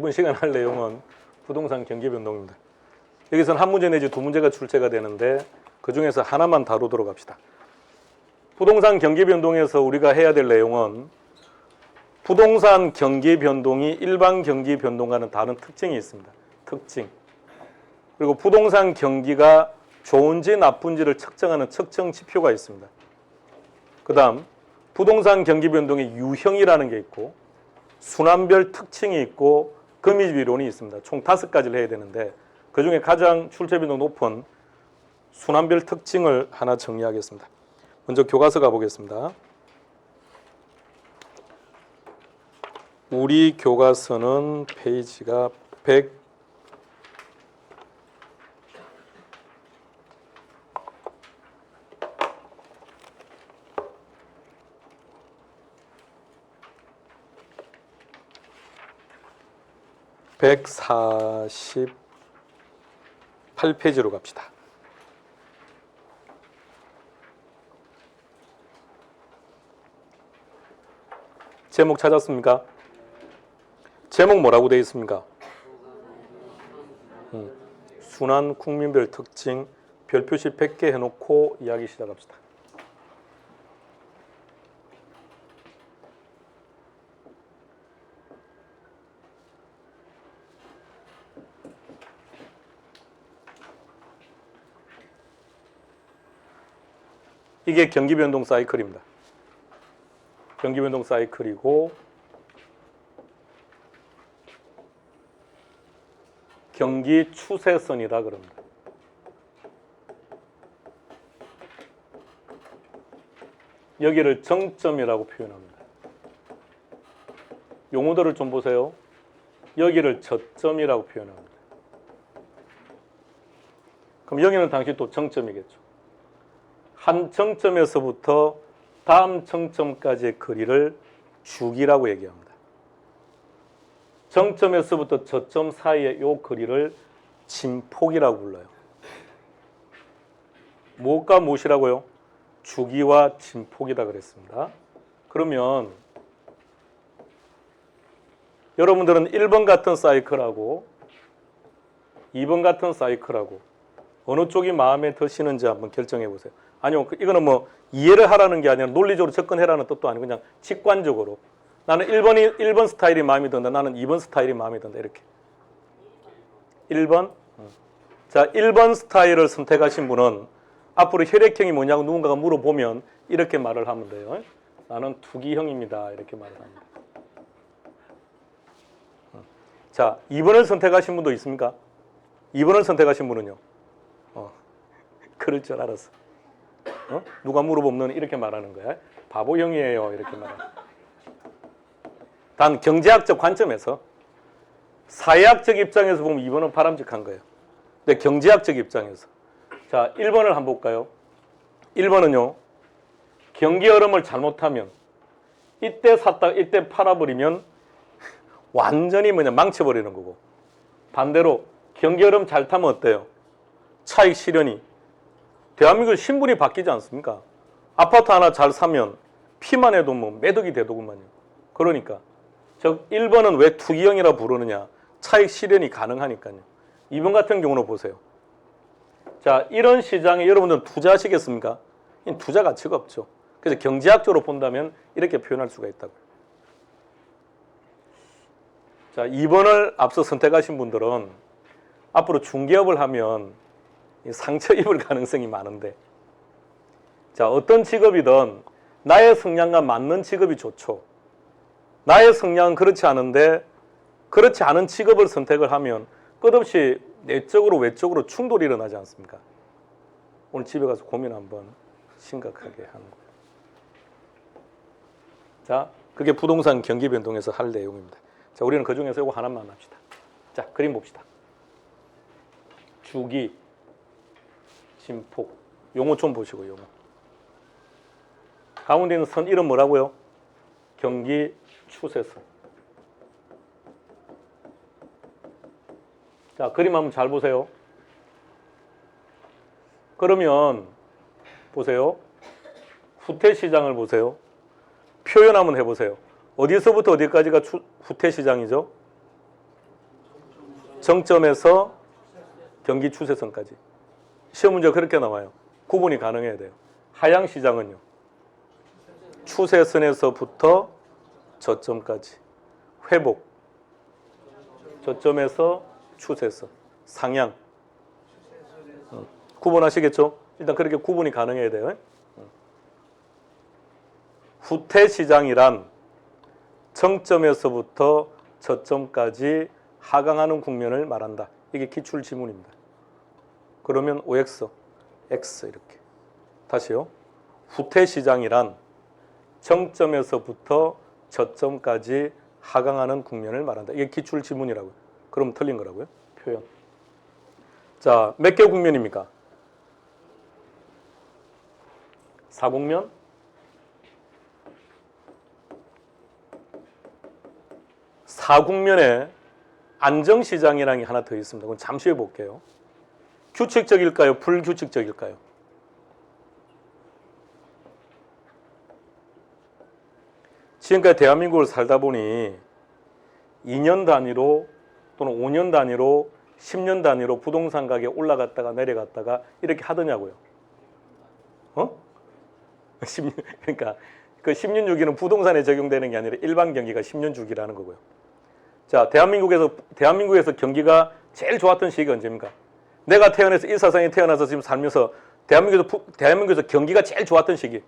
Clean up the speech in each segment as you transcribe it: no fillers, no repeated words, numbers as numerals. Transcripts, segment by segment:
이번 시간 할 내용은 부동산 경기 변동입니다. 여기서는 한 문제 내지 두 문제가 출제가 되는데 그 중에서 하나만 다루도록 합시다. 부동산 경기 변동에서 우리가 해야 될 내용은 부동산 경기 변동이 일반 경기 변동과는 다른 특징이 있습니다. 특징. 그리고 부동산 경기가 좋은지 나쁜지를 측정하는 측정 지표가 있습니다. 그 다음 부동산 경기 변동의 유형이라는 게 있고 순환별 특징이 있고 거미비론이 있습니다. 총 5가지를 해야 되는데 그 중에 가장 출제 빈도 높은 순환별 특징을 하나 정리하겠습니다. 먼저 교과서 가보겠습니다. 우리 교과서는 페이지가 148페이지로 갑시다. 제목 찾았습니까? 제목 뭐라고 되어 있습니까? 순환 국민별 특징 별표시 100개 해놓고 이야기 시작합시다. 이게 경기변동 사이클입니다. 경기변동 사이클이고 경기 추세선이다 그럽니다. 여기를 정점이라고 표현합니다. 용어들을 좀 보세요. 여기를 저점이라고 표현합니다. 그럼 여기는 당시 또 정점이겠죠. 한 정점에서부터 다음 정점까지의 거리를 주기라고 얘기합니다. 정점에서부터 저점 사이의 이 거리를 진폭이라고 불러요. 무엇과 무엇이라고요? 주기와 진폭이다 그랬습니다. 그러면 여러분들은 1번 같은 사이클하고 2번 같은 사이클하고 어느 쪽이 마음에 드시는지 한번 결정해 보세요. 아니요, 이거는 뭐 이해를 하라는 게 아니라 논리적으로 접근해라는 뜻도 아니고 그냥 직관적으로 나는 1번 스타일이 마음에 든다. 나는 2번 스타일이 마음에 든다. 이렇게. 1번? 자, 1번 스타일을 선택하신 분은 앞으로 혈액형이 뭐냐고 누군가가 물어보면 이렇게 말을 하면 돼요. 나는 투기형입니다. 이렇게 말을 합니다. 자, 2번을 선택하신 분도 있습니까? 2번을 선택하신 분은요? 그럴 줄 알았어. 누가 물어보면 이렇게 말하는 거야. 바보형이에요. 이렇게 말하는. 단 경제학적 관점에서 사회학적 입장에서 보면 2번은 바람직한 거예요. 근데 경제학적 입장에서 자 1번을 한번 볼까요? 1번은요. 경기 흐름을 잘못하면 이때 샀다가 이때 팔아버리면 완전히 망쳐버리는 거고 반대로 경기 흐름 잘 타면 어때요? 차익 실현이 대한민국 신분이 바뀌지 않습니까? 아파트 하나 잘 사면 피만 해도 뭐 매덕이 되더구만요. 그러니까 즉 1번은 왜 투기형이라 부르느냐? 차익 실현이 가능하니까요. 2번 같은 경우는 보세요. 자, 이런 시장에 여러분들은 투자하시겠습니까? 투자 가치가 없죠. 그래서 경제학적으로 본다면 이렇게 표현할 수가 있다고요. 자, 2번을 앞서 선택하신 분들은 앞으로 중개업을 하면 상처 입을 가능성이 많은데 자, 어떤 직업이든 나의 성향과 맞는 직업이 좋죠. 나의 성향은 그렇지 않은데 그렇지 않은 직업을 선택을 하면 끝없이 내적으로 외적으로 충돌이 일어나지 않습니까? 오늘 집에 가서 고민 한번 심각하게 하는 거예요. 자, 그게 부동산 경기 변동에서 할 내용입니다. 자, 우리는 그 중에서 이거 하나만 합시다. 자, 그림 봅시다. 주기, 진폭. 용어 좀 보시고 용어. 가운데 있는 선 이름 뭐라고요? 경기 추세선. 자, 그림 한번 잘 보세요. 그러면 보세요. 후퇴 시장을 보세요. 표현 한번 해보세요. 어디서부터 어디까지가 후퇴 시장이죠? 정점에서 경기 추세선까지. 시험 문제가 그렇게 나와요. 구분이 가능해야 돼요. 하향시장은요. 추세선에서부터 저점까지. 회복. 저점에서 추세선. 상향. 구분하시겠죠? 일단 그렇게 구분이 가능해야 돼요. 후퇴시장이란 정점에서부터 저점까지 하강하는 국면을 말한다. 이게 기출지문입니다. 그러면 OX, X 이렇게. 다시요. 후퇴시장이란 정점에서부터 저점까지 하강하는 국면을 말한다. 이게 기출지문이라고요. 그럼 틀린 거라고요. 표현. 자, 몇 개 국면입니까? 4국면? 4국면에 안정시장이라는 게 하나 더 있습니다. 그건 잠시 후에 볼게요. 규칙적일까요? 불규칙적일까요? 지금까지 대한민국을 살다 보니 2년 단위로 또는 5년 단위로 10년 단위로 부동산 가격이 올라갔다가 내려갔다가 이렇게 하더냐고요. 10년, 그러니까 그 10년 주기는 부동산에 적용되는 게 아니라 일반 경기가 10년 주기라는 거고요. 자, 대한민국에서 경기가 제일 좋았던 시기가 언제입니까? 내가 태어나서 이 세상에 태어나서 지금 살면서 대한민국에서 경기가 제일 좋았던 시기.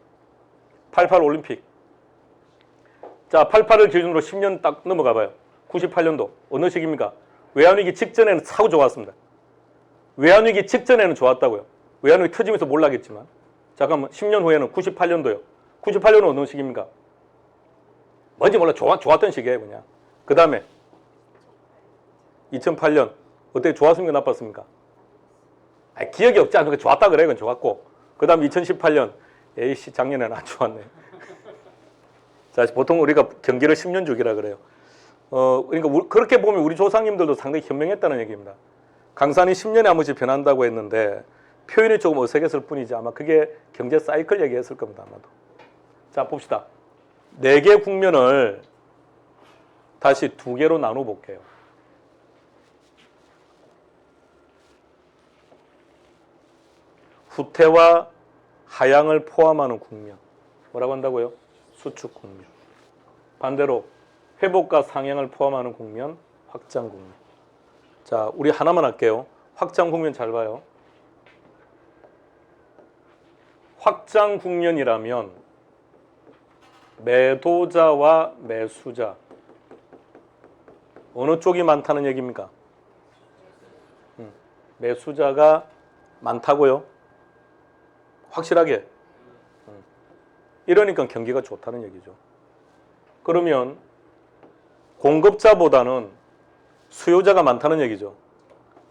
88 올림픽. 자, 88을 기준으로 10년 딱 넘어가 봐요. 98년도. 어느 시기입니까? 외환위기 직전에는 사고 좋았습니다. 외환위기 직전에는 좋았다고요. 외환위기 터지면서 몰라겠지만. 잠깐만, 10년 후에는 98년도요. 98년은 어느 시기입니까? 뭔지 몰라. 좋았던 시기예요, 그냥. 그 다음에 2008년. 어떻게 좋았습니까? 나빴습니까? 아니, 기억이 없지 않으니까 좋았다 그래. 그건 좋았고. 그 다음 2018년. 에이씨, 작년에는 안 좋았네. 자, 보통 우리가 경기를 10년 주기라 그래요. 그러니까 그렇게 보면 우리 조상님들도 상당히 현명했다는 얘기입니다. 강산이 10년에 한 번씩 변한다고 했는데 표현이 조금 어색했을 뿐이지 아마 그게 경제 사이클 얘기했을 겁니다. 아마도. 자, 봅시다. 4개 국면을 다시 2개로 나눠 볼게요. 후퇴와 하향을 포함하는 국면. 뭐라고 한다고요? 수축 국면. 반대로 회복과 상향을 포함하는 국면, 확장 국면. 자, 우리 하나만 할게요. 확장 국면 잘 봐요. 확장 국면이라면 매도자와 매수자 어느 쪽이 많다는 얘기입니까? 매수자가 많다고요? 확실하게. 이러니까 경기가 좋다는 얘기죠. 그러면 공급자보다는 수요자가 많다는 얘기죠.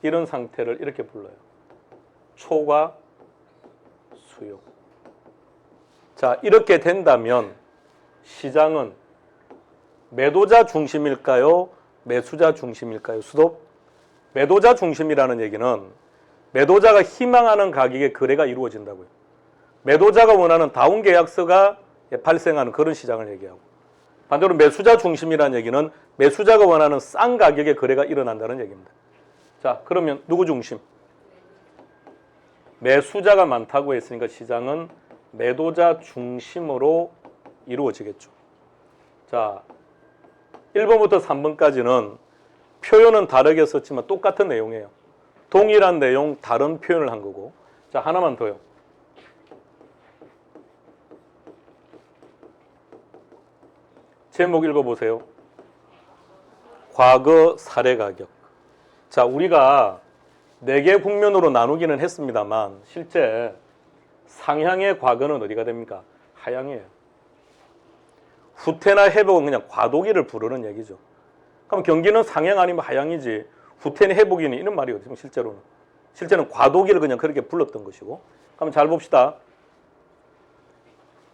이런 상태를 이렇게 불러요. 초과 수요. 자, 이렇게 된다면 시장은 매도자 중심일까요? 매수자 중심일까요? 수도? 매도자 중심이라는 얘기는 매도자가 희망하는 가격에 거래가 이루어진다고요. 매도자가 원하는 다운 계약서가 발생하는 그런 시장을 얘기하고, 반대로 매수자 중심이라는 얘기는 매수자가 원하는 싼 가격에 거래가 일어난다는 얘기입니다. 자, 그러면 누구 중심? 매수자가 많다고 했으니까 시장은 매도자 중심으로 이루어지겠죠. 자, 1번부터 3번까지는 표현은 다르게 썼지만 똑같은 내용이에요. 동일한 내용, 다른 표현을 한 거고. 자, 하나만 더요. 제목 읽어보세요. 과거 사례 가격. 자, 우리가 4개 국면으로 나누기는 했습니다만 실제 상향의 과거는 어디가 됩니까? 하향이에요. 후퇴나 회복은 그냥 과도기를 부르는 얘기죠. 그럼 경기는 상향 아니면 하향이지 후퇴는 회복이니 이런 말이 어디서 실제로는. 실제는 과도기를 그냥 그렇게 불렀던 것이고. 그럼 잘 봅시다.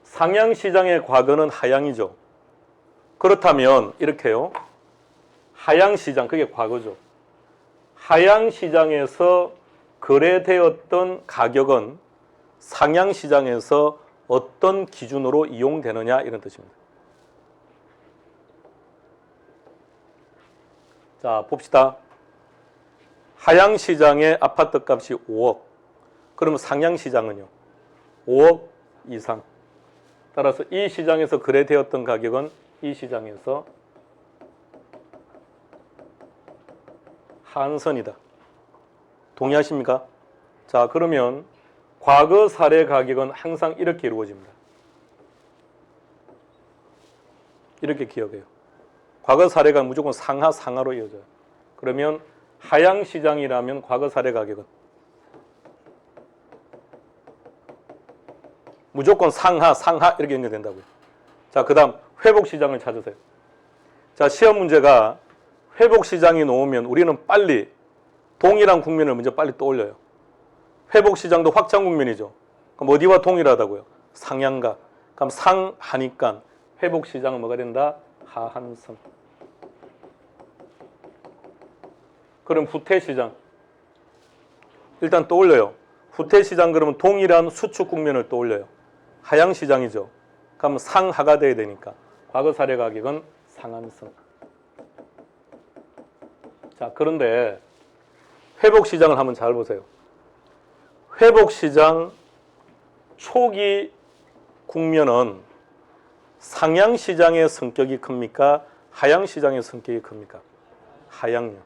상향 시장의 과거는 하향이죠. 그렇다면 이렇게요. 하향 시장, 그게 과거죠. 하향 시장에서 거래되었던 가격은 상향 시장에서 어떤 기준으로 이용되느냐 이런 뜻입니다. 자, 봅시다. 하향시장의 아파트 값이 5억. 그러면 상향시장은요? 5억 이상. 따라서 이 시장에서 거래되었던 가격은 이 시장에서 한선이다. 동의하십니까? 자, 그러면 과거 사례 가격은 항상 이렇게 이루어집니다. 이렇게 기억해요. 과거 사례가 무조건 상하, 상하로 이어져요. 그러면 하향시장이라면 과거 사례 가격은 무조건 상하, 상하 이렇게 연결된다고요. 자, 그 다음 회복시장을 찾으세요. 자, 시험 문제가 회복시장이 나오면 우리는 빨리 동일한 국면을 먼저 빨리 떠올려요. 회복시장도 확장 국면이죠. 그럼 어디와 동일하다고요? 상향가. 그럼 상하니까 회복시장은 뭐가 된다? 하한선. 그럼 후퇴시장. 일단 떠올려요. 후퇴시장 그러면 동일한 수축 국면을 떠올려요. 하향시장이죠. 그럼 상하가 돼야 되니까. 과거 사례 가격은 상한선. 자, 그런데 회복시장을 한번 잘 보세요. 회복시장 초기 국면은 상향시장의 성격이 큽니까? 하향시장의 성격이 큽니까? 하향요.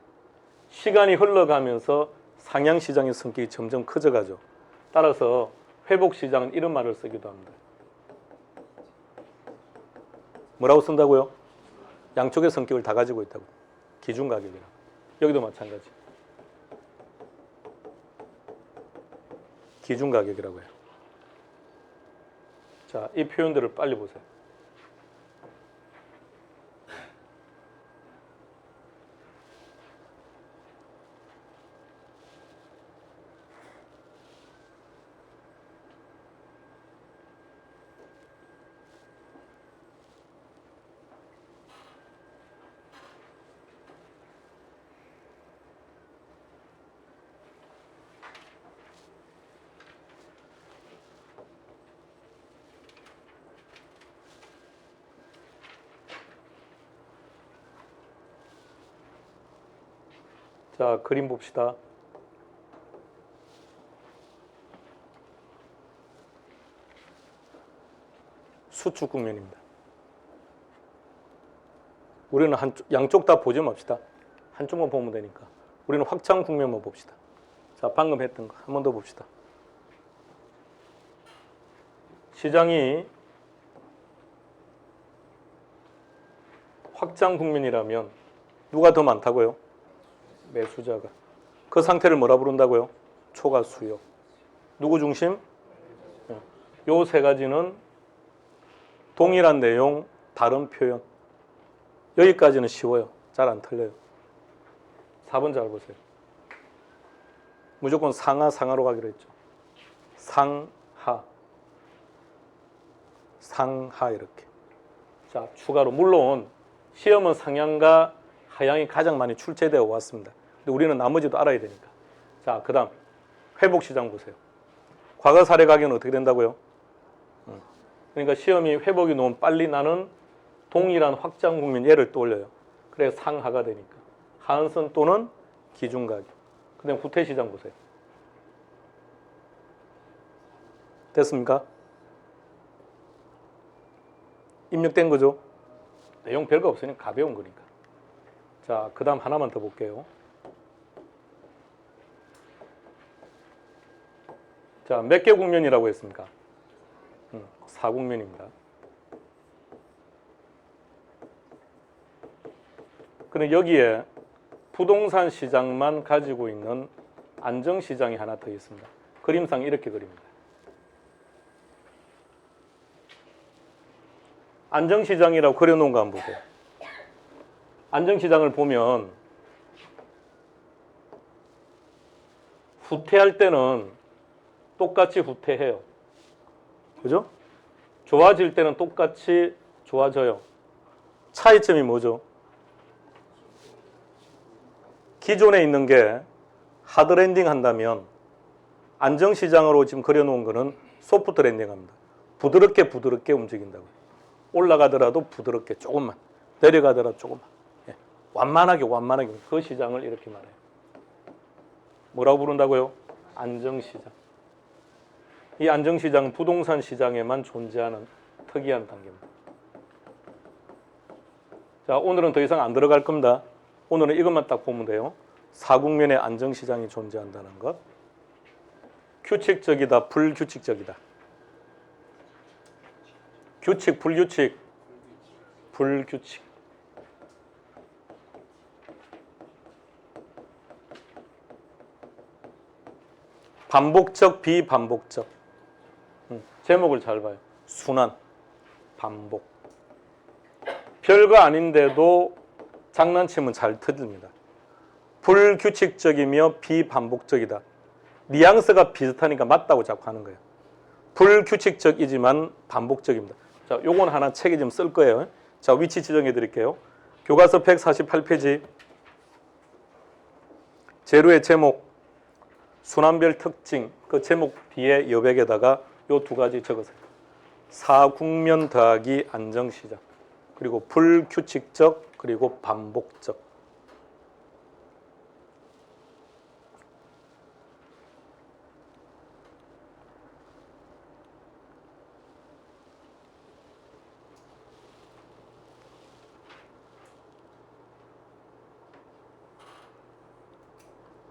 시간이 흘러가면서 상향시장의 성격이 점점 커져가죠. 따라서 회복시장은 이런 말을 쓰기도 합니다. 뭐라고 쓴다고요? 양쪽의 성격을 다 가지고 있다고. 기준가격이라. 여기도 마찬가지. 기준가격이라고 해요. 자, 이 표현들을 빨리 보세요. 자, 그림 봅시다. 수축 국면입니다. 우리는 양쪽 다 보지 맙시다. 한쪽만 보면 되니까. 우리는 확장 국면만 봅시다. 자, 방금 했던 거 한 번 더 봅시다. 시장이 확장 국면이라면 누가 더 많다고요? 매수자가. 그 상태를 뭐라 부른다고요? 초과 수요. 누구 중심? 요 세 가지는 동일한 내용, 다른 표현. 여기까지는 쉬워요. 잘 안 틀려요. 4번 잘 보세요. 무조건 상하, 상하로 가기로 했죠. 상하. 상하 이렇게. 자, 추가로 물론 시험은 상향과 하향이 가장 많이 출제되어 왔습니다. 근데 우리는 나머지도 알아야 되니까. 자, 그 다음 회복시장 보세요. 과거 사례 가격은 어떻게 된다고요? 그러니까 시험이 회복이 너무 빨리 나는 동일한 확장 국면 얘를 떠올려요. 그래서 상하가 되니까. 하한선 또는 기준가격. 그 다음 후퇴시장 보세요. 됐습니까? 입력된 거죠? 내용 별거 없으니까 가벼운 거니까. 자, 그 다음 하나만 더 볼게요. 자, 몇 개 국면이라고 했습니까? 4국면입니다. 그런데 여기에 부동산 시장만 가지고 있는 안정시장이 하나 더 있습니다. 그림상 이렇게 그립니다. 안정시장이라고 그려놓은 거 한번 보세요. 안정시장을 보면 후퇴할 때는 똑같이 후퇴해요. 그죠? 좋아질 때는 똑같이 좋아져요. 차이점이 뭐죠? 기존에 있는 게 하드랜딩 한다면 안정시장으로 지금 그려놓은 거는 소프트 랜딩 합니다. 부드럽게 부드럽게 움직인다고. 올라가더라도 부드럽게 조금만, 내려가더라도 조금만. 예. 완만하게 완만하게 그 시장을 이렇게 말해요. 뭐라고 부른다고요? 안정시장. 이 안정시장은 부동산 시장에만 존재하는 특이한 단계입니다. 자, 오늘은 더 이상 안 들어갈 겁니다. 오늘은 이것만 딱 보면 돼요. 사국면에 안정시장이 존재한다는 것. 규칙적이다, 불규칙적이다. 규칙, 불규칙, 불규칙. 반복적, 비반복적. 제목을 잘 봐요. 순환, 반복. 별거 아닌데도 장난치면 잘 터집니다. 불규칙적이며 비반복적이다. 뉘앙스가 비슷하니까 맞다고 자꾸 하는 거예요. 불규칙적이지만 반복적입니다. 자, 요건 하나 책에 좀 쓸 거예요. 자, 위치 지정해 드릴게요. 교과서 148페이지. 재료의 제목, 순환별 특징, 그 제목 뒤에 여백에다가 요 두 가지 적으세요. 사국면 더하기 안정시장. 그리고 불규칙적, 그리고 반복적.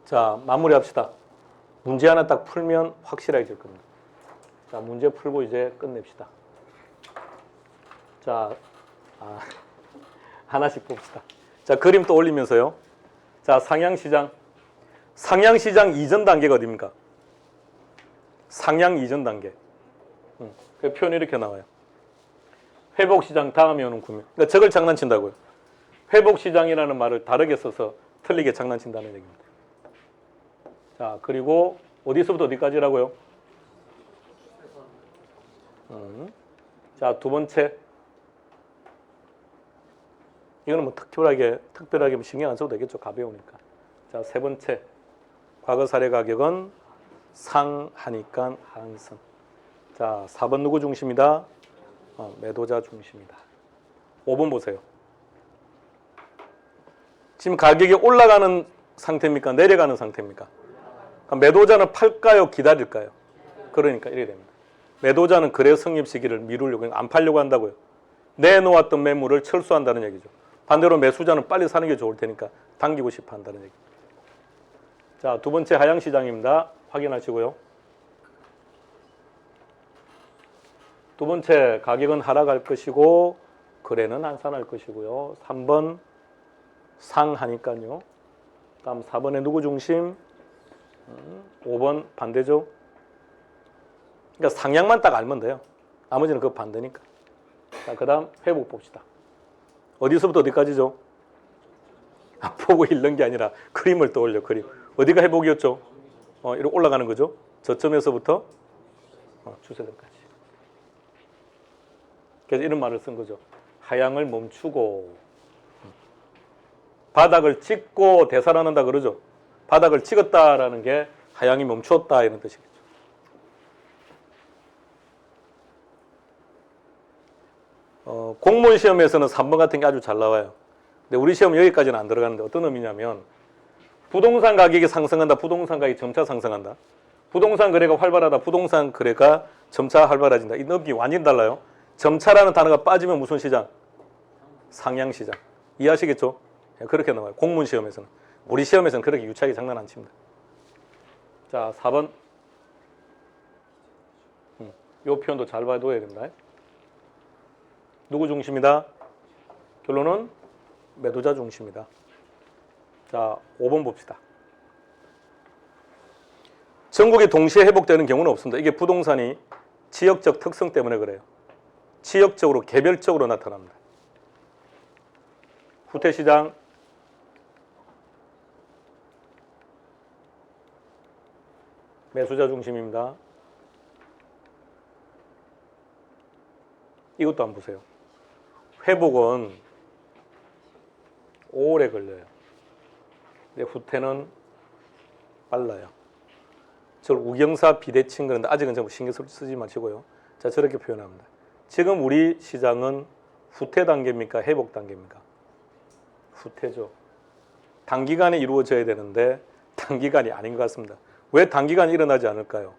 자, 마무리합시다. 문제 하나 딱 풀면 확실해질 겁니다. 자, 문제 풀고 이제 끝냅시다. 자, 하나씩 봅시다. 자, 그림 또 올리면서요. 자, 상향시장. 상향시장 이전 단계가 어디입니까? 상향 이전 단계. 그 표현이 이렇게 나와요. 회복시장 다음에 오는 구명. 그러니까 저걸 장난친다고요. 회복시장이라는 말을 다르게 써서 틀리게 장난친다는 얘기입니다. 자, 그리고 어디서부터 어디까지라고요? 자, 두 번째. 이거는 뭐 특별하게 신경 안 써도 되겠죠. 가벼우니까. 자, 세 번째. 과거 사례 가격은 상하니까 하한선. 자, 4번 누구 중심이다? 매도자 중심이다. 5번 보세요. 지금 가격이 올라가는 상태입니까? 내려가는 상태입니까? 매도자는 팔까요? 기다릴까요? 그러니까 이렇게 됩니다. 매도자는 거래 성립 시기를 미루려고, 안 팔려고 한다고요. 내놓았던 매물을 철수한다는 얘기죠. 반대로 매수자는 빨리 사는 게 좋을 테니까 당기고 싶어 한다는 얘기. 자, 두 번째 하향시장입니다. 확인하시고요. 두 번째, 가격은 하락할 것이고 거래는 한산할 것이고요. 3번 상하니까요. 다음 4번에 누구 중심? 5번 반대죠. 그러니까 상향만 딱 알면 돼요. 나머지는 그 반대니까. 자, 그 다음 회복 봅시다. 어디서부터 어디까지죠? 보고 읽는 게 아니라 그림을 떠올려. 그림. 어디가 회복이었죠? 이렇게 올라가는 거죠. 저점에서부터 주세들까지. 그래서 이런 말을 쓴 거죠. 하향을 멈추고 바닥을 찍고 되살아난다 그러죠. 바닥을 찍었다라는 게 하향이 멈추었다 이런 뜻이겠죠. 공무원 시험에서는 3번 같은 게 아주 잘 나와요. 근데 우리 시험 여기까지는 안 들어가는데 어떤 의미냐면 부동산 가격이 상승한다. 부동산 가격이 점차 상승한다. 부동산 거래가 활발하다. 부동산 거래가 점차 활발해진다. 이 느낌이 완전히 달라요. 점차라는 단어가 빠지면 무슨 시장? 상향시장. 이해하시겠죠? 그렇게 나와요. 공무원 시험에서는. 우리 시험에서는 그렇게 유치하게 장난 안 칩니다. 자, 4번. 이 표현도 잘 봐둬야 된다. 누구 중심이다? 결론은 매도자 중심이다. 자, 5번 봅시다. 전국에 동시에 회복되는 경우는 없습니다. 이게 부동산이 지역적 특성 때문에 그래요. 지역적으로 개별적으로 나타납니다. 후퇴시장. 매수자 중심입니다. 이것도 한번 보세요. 회복은 오래 걸려요. 근데 후퇴는 빨라요. 저걸 우경사 비대칭 그런데 아직은 좀 신경 쓰지 마시고요. 자, 저렇게 표현합니다. 지금 우리 시장은 후퇴 단계입니까? 회복 단계입니까? 후퇴죠. 단기간에 이루어져야 되는데 단기간이 아닌 것 같습니다. 왜 단기간에 일어나지 않을까요?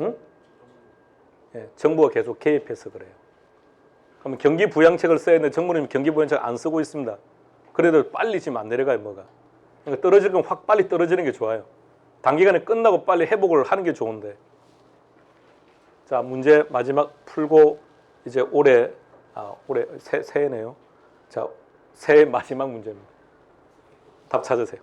응? 예, 정부가 계속 개입해서 그래요. 그러면 경기 부양책을 써야 되는데 정부는 경기 부양책 안 쓰고 있습니다. 그래도 빨리 지금 안 내려가요, 뭐가. 그러니까 떨어질 건 확 빨리 떨어지는 게 좋아요. 단기간에 끝나고 빨리 회복을 하는 게 좋은데. 자, 문제 마지막 풀고 이제 올해 새해네요. 자, 새해 마지막 문제입니다. 답 찾으세요.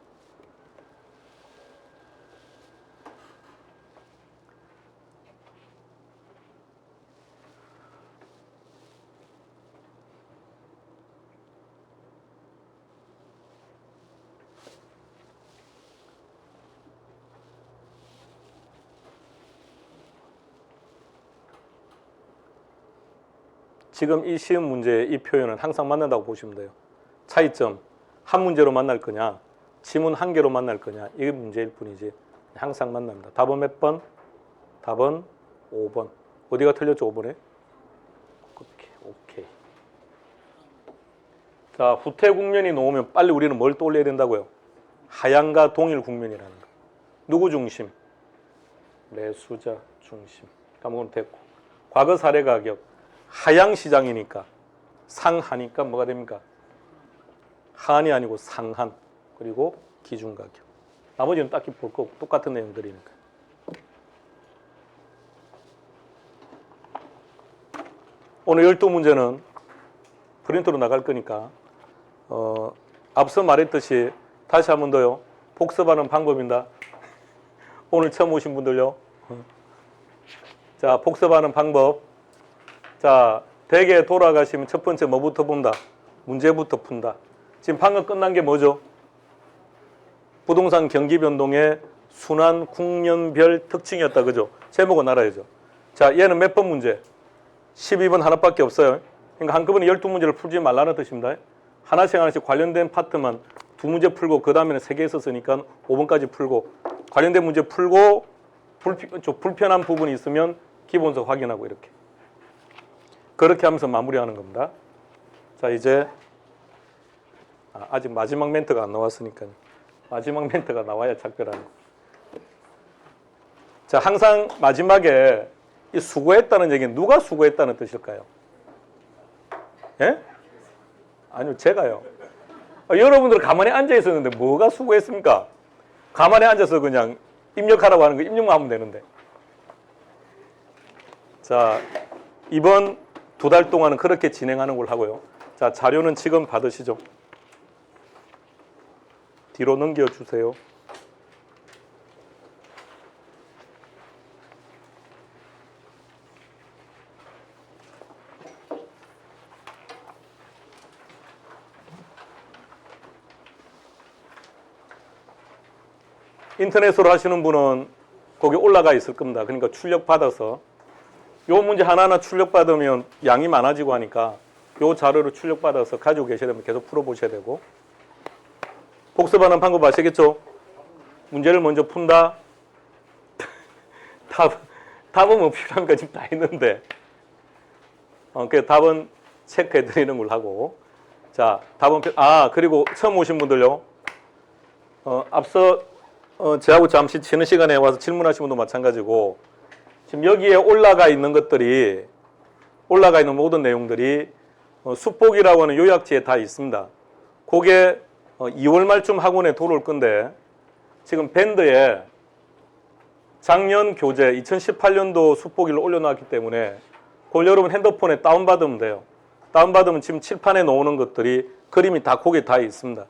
지금 이 시험 문제의 이 표현은 항상 만난다고 보시면 돼요. 차이점, 한 문제로 만날 거냐, 지문 한 개로 만날 거냐, 이게 문제일 뿐이지 항상 만납니다. 답은 몇 번? 답은 5번. 어디가 틀렸죠, 5번에? 오케이. 자, 후퇴 국면이 나오면 빨리 우리는 뭘 떠올려야 된다고요? 하향과 동일 국면이라는 거. 누구 중심? 매수자 중심. 까먹으면 됐고. 과거 사례 가격. 하향 시장이니까 상하니까 뭐가 됩니까? 하한이 아니고 상한. 그리고 기준 가격. 나머지는 딱히 볼 거 없고 똑같은 내용들이니까. 오늘 12문제는 프린트로 나갈 거니까 앞서 말했듯이 다시 한 번 더요. 복습하는 방법입니다. 오늘 처음 오신 분들요. 자, 복습하는 방법. 자, 대개 돌아가시면 첫 번째 뭐부터 본다? 문제부터 푼다. 지금 방금 끝난 게 뭐죠? 부동산 경기 변동의 순환 국면별 특징이었다. 그죠? 제목은 알아야죠. 자, 얘는 몇 번 문제? 12번 하나밖에 없어요. 그러니까 한꺼번에 12문제를 풀지 말라는 뜻입니다. 하나씩 관련된 파트만 2문제 풀고 그 다음에는 3개 있었으니까 5번까지 풀고 관련된 문제 풀고 불편한 부분이 있으면 기본서 확인하고 이렇게. 그렇게 하면서 마무리하는 겁니다. 자, 이제 아직 마지막 멘트가 안 나왔으니까요. 마지막 멘트가 나와야 작별하는 거. 자, 항상 마지막에 이 수고했다는 얘기는 누가 수고했다는 뜻일까요? 예? 아니요, 제가요. 여러분들 가만히 앉아 있었는데 뭐가 수고했습니까? 가만히 앉아서 그냥 입력하라고 하는 거 입력만 하면 되는데. 자, 이번 2달 동안은 그렇게 진행하는 걸 하고요. 자, 자료는 지금 받으시죠. 뒤로 넘겨주세요. 인터넷으로 하시는 분은 거기 올라가 있을 겁니다. 그러니까 출력받아서 요 문제 하나하나 출력받으면 양이 많아지고 하니까 요 자료를 출력받아서 가지고 계셔야 되면 계속 풀어보셔야 되고. 복습하는 방법 아시겠죠? 문제를 먼저 푼다. 답은 뭐 필요합니까? 지금 다 했는데. 그 답은 체크해 드리는 걸 하고. 자, 답은 그리고 처음 오신 분들요. 앞서 저하고 잠시 쉬는 시간에 와서 질문하신 분도 마찬가지고 지금 여기에 올라가 있는 것들이 올라가 있는 모든 내용들이 수폭이라고 하는 요약지에 다 있습니다. 그게 2월 말쯤 학원에 들어올 건데 지금 밴드에 작년 교재 2018년도 수폭일을 올려놨기 때문에 그걸 여러분 핸드폰에 다운받으면 돼요. 다운받으면 지금 칠판에 놓는 것들이 그림이 다 거기에 다 있습니다.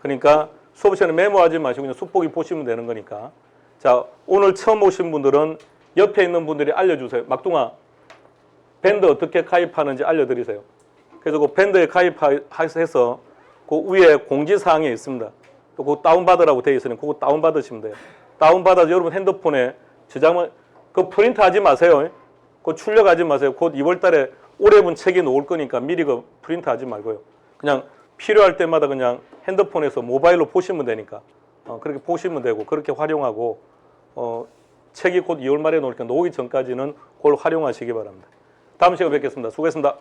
그러니까 수업 시간에 메모하지 마시고 그냥 수폭이 보시면 되는 거니까. 자, 오늘 처음 오신 분들은 옆에 있는 분들이 알려주세요. 막둥아, 밴드 어떻게 가입하는지 알려드리세요. 그래서 그 밴드에 가입해서 그 위에 공지사항이 있습니다. 또 그거 다운받으라고 되어 있으니 그거 다운받으시면 돼요. 다운받아서 여러분 핸드폰에 저장을, 그 프린트 하지 마세요. 그거 출력하지 마세요. 곧 2월 달에 올해분 책이 나올 거니까 미리 그 프린트 하지 말고요. 그냥 필요할 때마다 그냥 핸드폰에서 모바일로 보시면 되니까 그렇게 보시면 되고 그렇게 활용하고 책이 곧 2월 말에 나오니까 나오기 전까지는 그걸 활용하시기 바랍니다. 다음 시간에 뵙겠습니다. 수고했습니다.